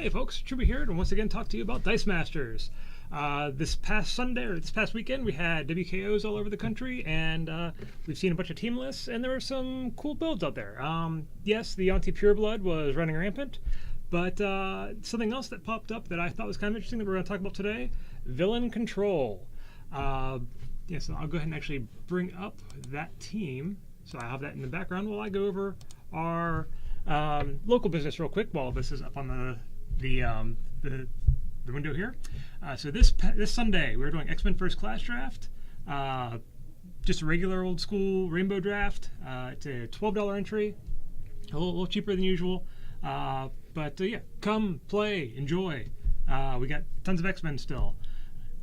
Hey folks, Trubie here, and once again talk to you about Dice Masters. This past Sunday, or this past weekend, we had WKOs all over the country, and we've seen a bunch of team lists, and there were some cool builds out there. Yes, the anti-pureblood was running rampant, but something else that popped up that I thought was kind of interesting that we're going to talk about today, villain control. So I'll go ahead and actually bring up that team, so I have that in the background while I go over our local business real quick while this is up on the window here. So this Sunday we're doing X-Men First Class draft, just a regular old school rainbow draft. It's a $12 entry, a little cheaper than usual, but yeah, come play, enjoy. We got tons of X-Men still.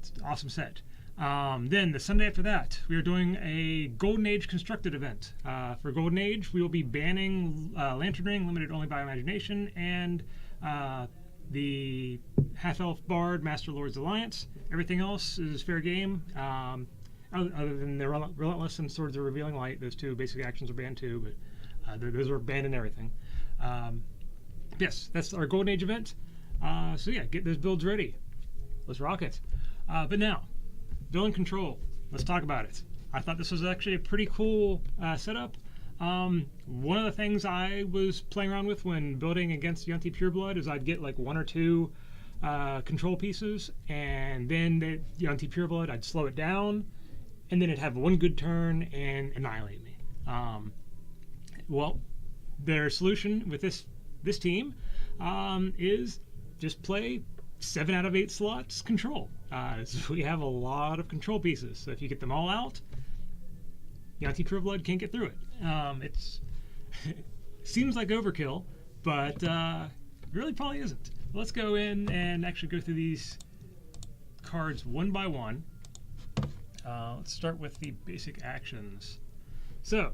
It's an awesome set. Then the Sunday after that, we are doing a Golden Age constructed event. For Golden Age, we will be banning Lantern Ring, limited only by imagination, and the Half-Elf Bard, Master Lord's Alliance. Everything else is fair game. Other than the Relentless and Swords of Revealing Light, those two basic actions are banned too, but those are banned in everything. Yes, that's our Golden Age event. So yeah, get those builds ready. Let's rock it. But now, villain control. Let's talk about it. I thought this was actually a pretty cool setup. One of the things I was playing around with when building against the anti-pureblood is I'd get like one or two control pieces, and then the anti-pureblood, I'd slow it down, and then it'd have one good turn and annihilate me. Well, their solution with this team is just play 7 out of 8 slots control. So we have a lot of control pieces. So if you get them all out, the anti-pureblood can't get through it. It's seems like overkill, but really probably isn't. Let's go in and actually go through these cards one by one. Let's start with the basic actions. So,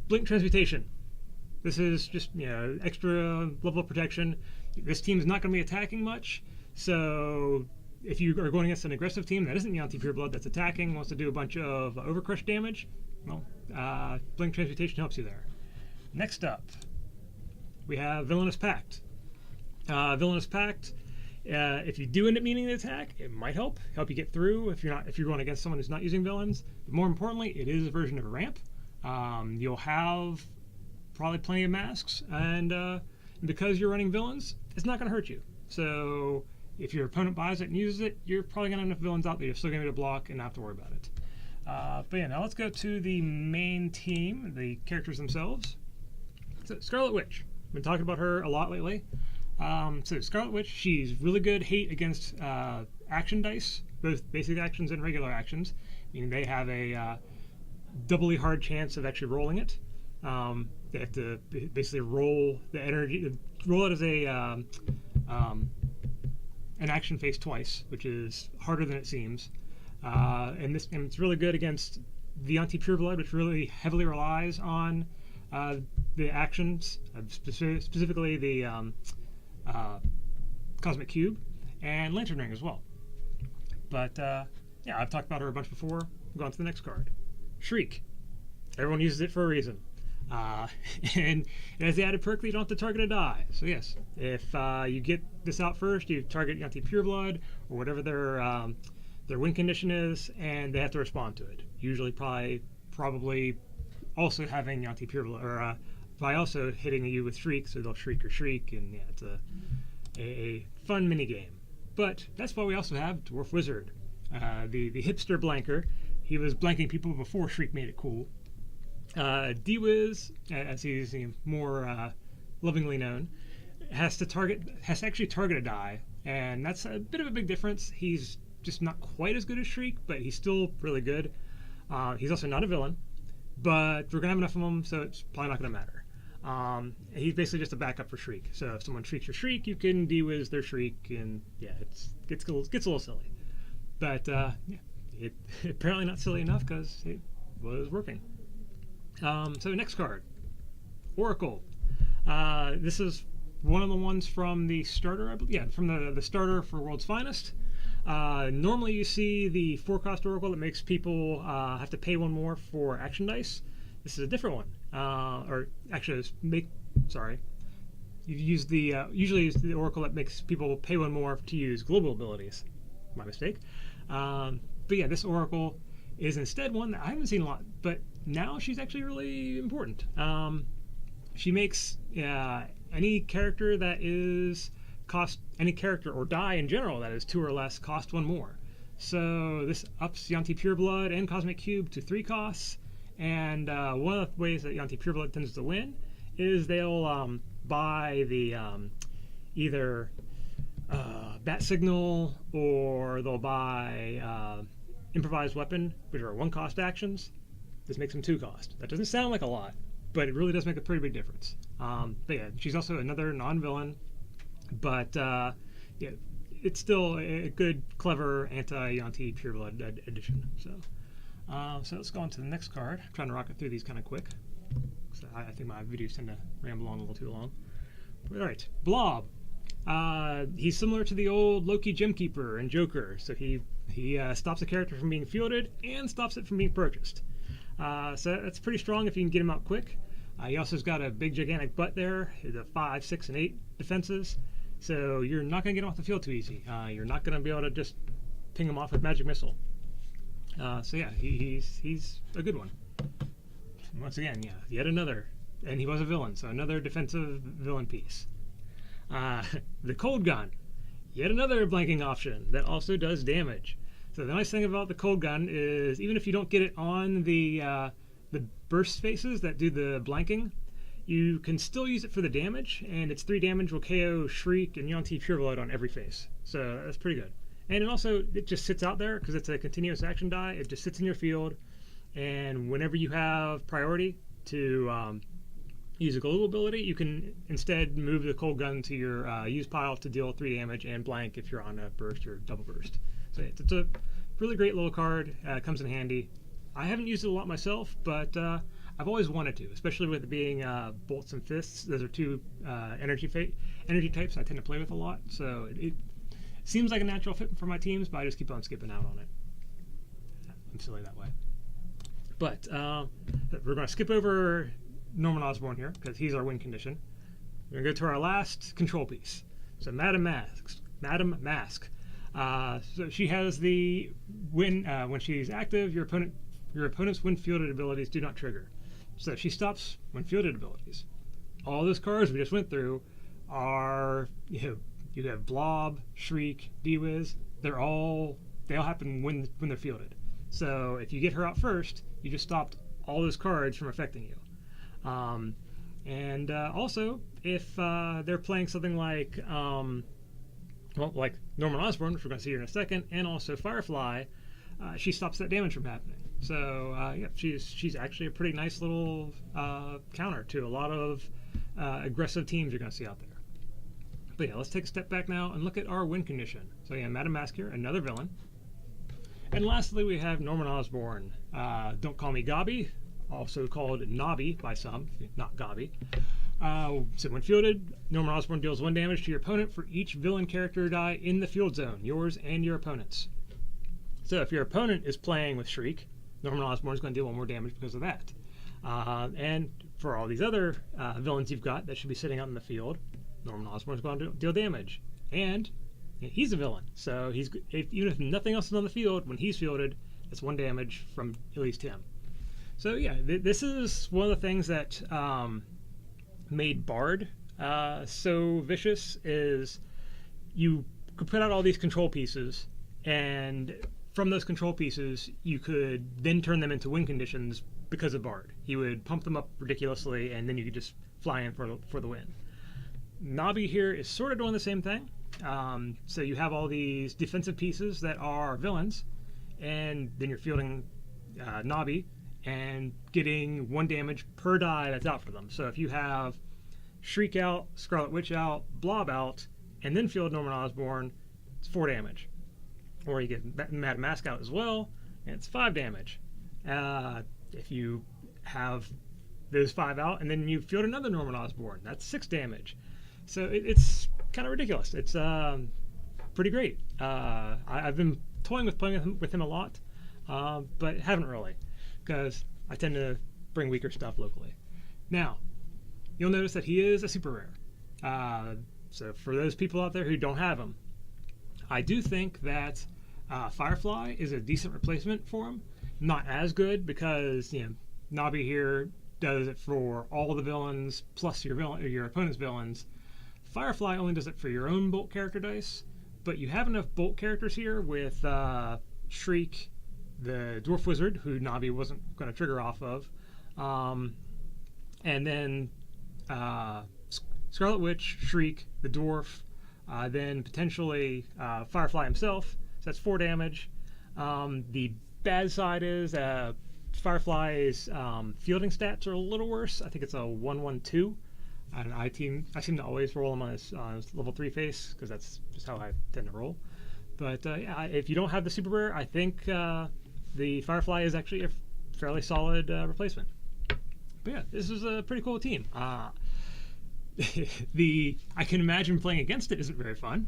Blink Transmutation. This is just extra level of protection. This team is not going to be attacking much, so if you are going against an aggressive team that isn't the anti-pureblood that's attacking, wants to do a bunch of overcrush damage, well, Blink Transmutation helps you there. Next up, we have Villainous Pact. Villainous Pact, if you do end up needing the attack, it might help you get through if you're going against someone who's not using villains. But more importantly, it is a version of a ramp. You'll have probably plenty of masks, and because you're running villains, it's not going to hurt you. So if your opponent buys it and uses it, you're probably going to have enough villains out there. You're still going to be able to block and not have to worry about it. But yeah, now let's go to the main team, the characters themselves. So Scarlet Witch. I've been talking about her a lot lately. So Scarlet Witch, she's really good hate against action dice, both basic actions and regular actions, meaning they have a doubly hard chance of actually rolling it. They have to basically roll the energy, roll it as an action phase twice, which is harder than it seems. And it's really good against the anti-pureblood, which really heavily relies on the actions, specifically the Cosmic Cube and Lantern Ring as well. But yeah, I've talked about her a bunch before. We'll go on to the next card. Shriek. Everyone uses it for a reason. And it has the added perk that you don't have to target a die. So yes, if you get this out first, you target anti-pureblood or whatever their win condition is, and they have to respond to it. Usually probably also having anti-pureblood, or by also hitting you with Shriek, so they'll shriek or shriek, and yeah, it's a fun mini game. But that's why we also have Dwarf Wizard, the hipster blanker. He was blanking people before Shriek made it cool. D-Wiz, as he's more lovingly known, has to actually target a die, and that's a bit of a big difference. He's just not quite as good as Shriek, but he's still really good. He's also not a villain, but we're gonna have enough of him, so it's probably not gonna matter. He's basically just a backup for Shriek. So if someone shrieks your Shriek, you can D-Wiz their Shriek, and yeah, it gets a little silly. But yeah, it apparently not silly enough because it was working. So next card, Oracle. This is one of the ones from the starter, I believe. Yeah, from the starter for World's Finest. Normally you see the 4-cost Oracle that makes people have to pay one more for action dice. This is a different one. Or actually, you use the usually it's the Oracle that makes people pay one more to use global abilities. My mistake. But yeah, this Oracle is instead one that I haven't seen a lot, but now she's actually really important. She makes any character that is cost any character or die in general that is 2 or less cost 1 more. So this ups Yuan-Ti Pureblood and Cosmic Cube to 3 costs. And one of the ways that Yuan-Ti Pureblood tends to win is they'll buy the either Bat Signal, or they'll buy Improvised Weapon, which are 1-cost actions. This makes them 2 cost. That doesn't sound like a lot, but it really does make a pretty big difference. But yeah, she's also another non-villain, but yeah, it's still a good, clever anti-Yuan-Ti Pureblood addition. So let's go on to the next card. I'm trying to rocket through these kind of quick. So I think my videos tend to ramble on a little too long. All right, Blob. He's similar to the old Loki Gemkeeper and Joker. So he stops a character from being fielded and stops it from being purchased. So that's pretty strong if you can get him out quick. He also has got a big, gigantic butt there. The 5, 6, and 8 defenses. So you're not going to get him off the field too easy. You're not going to be able to just ping him off with Magic Missile. So yeah, he's a good one. Once again, yeah, yet another. And he was a villain, so another defensive villain piece. The Cold Gun. Yet another blanking option that also does damage. So the nice thing about the Cold Gun is even if you don't get it on the burst faces that do the blanking, you can still use it for the damage, and its 3 damage will KO Shriek and Yuan-Ti Pureblood on every face. So that's pretty good. And it just sits out there because it's a continuous action die. It just sits in your field, and whenever you have priority to use a global ability, you can instead move the Cold Gun to your use pile to deal 3 damage and blank if you're on a burst or double burst. So it's a really great little card. It comes in handy. I haven't used it a lot myself, but I've always wanted to, especially with it being Bolts and Fists. Those are 2 energy types I tend to play with a lot. So it seems like a natural fit for my teams, but I just keep on skipping out on it. I'm silly that way. But we're going to skip over Norman Osborn here because he's our win condition. We're going to go to our last control piece. So Madame Masque. So she has the when she's active, your opponent's when fielded abilities do not trigger. So she stops when fielded abilities. All those cards we just went through are you have Blob, Shriek, D-Wiz. They all happen when they're fielded. So if you get her out first, you just stopped all those cards from affecting you. Also, if they're playing something like like Norman Osborn, which we're going to see here in a second, and also Firefly, she stops that damage from happening. So yeah, she's actually a pretty nice little counter to a lot of aggressive teams you're going to see out there. But yeah, let's take a step back now and look at our win condition. So yeah, Madame Masque here, another villain. And lastly, we have Norman Osborn. Don't call me Gobby, also called Nobby by some, not Gobby. So when fielded, Norman Osborn deals 1 damage to your opponent for each villain character die in the field zone, yours and your opponent's. So if your opponent is playing with Shriek, Norman Osborn is going to deal 1 more damage because of that. And for all these other villains you've got that should be sitting out in the field, Norman Osborn is going to deal damage. And he's a villain, so even if nothing else is on the field, when he's fielded, it's 1 damage from at least him. So yeah, this is one of the things that made Bard so vicious is you could put out all these control pieces, and from those control pieces you could then turn them into win conditions because of Bard. He would pump them up ridiculously, and then you could just fly in for the win. Nobby here is sort of doing the same thing. So you have all these defensive pieces that are villains, and then you're fielding Nobby and getting 1 damage per die that's out for them. So if you have Shriek out, Scarlet Witch out, Blob out, and then field Norman Osborn, it's 4 damage. Or you get Madame Masque out as well, and it's 5 damage. If you have those 5 out, and then you field another Norman Osborn, that's 6 damage. So it's kind of ridiculous. It's pretty great. I've been toying with playing with him a lot, but haven't really, because I tend to bring weaker stuff locally. Now, you'll notice that he is a super rare. So for those people out there who don't have them, I do think that Firefly is a decent replacement for him. Not as good because Nabi here does it for all the villains plus your opponent's villains. Firefly only does it for your own Bolt character dice, but you have enough Bolt characters here with Shriek, the Dwarf Wizard, who Nabi wasn't going to trigger off of, and then Scarlet Witch, Shriek, the Dwarf, then potentially Firefly himself. So that's 4 damage. The bad side is Firefly's fielding stats are a little worse. I think it's a 1/1/2. And I seem to always roll him on his level 3 face because that's just how I tend to roll. But yeah, if you don't have the super rare, I think the Firefly is actually a fairly solid replacement. But yeah, this is a pretty cool team. I can imagine playing against it isn't very fun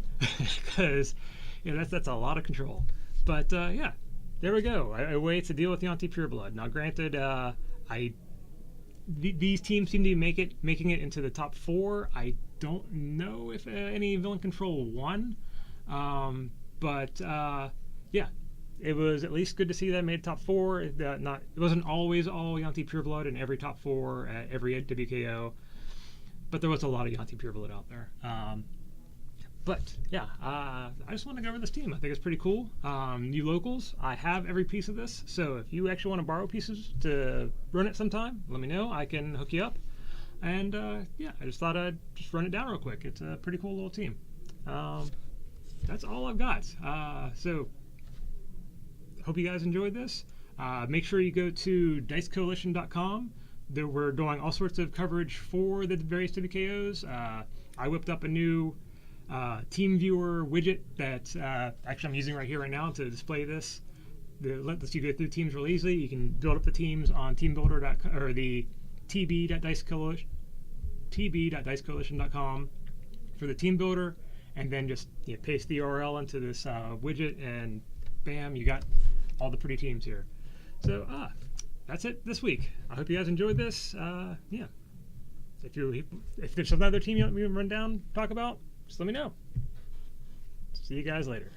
because that's a lot of control. But yeah, there we go. A way to deal with the anti-pureblood. Now, granted, these teams seem to be making it into the top 4. I don't know if any villain control won, but yeah, it was at least good to see that made top 4. It wasn't always all Yanti Pureblood in every top 4 at every WKO, but there was a lot of Yanti Pureblood out there. But yeah, I just want to go over this team. I think it's pretty cool. New locals, I have every piece of this, so if you actually want to borrow pieces to run it sometime, let me know. I can hook you up. And yeah, I just thought I'd just run it down real quick. It's a pretty cool little team. That's all I've got. So hope you guys enjoyed this. Make sure you go to dicecoalition.com. We're doing all sorts of coverage for the various WKOs. I whipped up a new team viewer widget that actually I'm using right here right now to display this. That lets you go through teams real easily. You can build up the teams on teambuilder.com or the tb.dicecoalition.com for the team builder, and then just paste the URL into this widget, and bam, you got all the pretty teams here. So that's it this week. I hope you guys enjoyed this. Yeah, if there's another team you want me to run down, talk about, just let me know. See you guys later.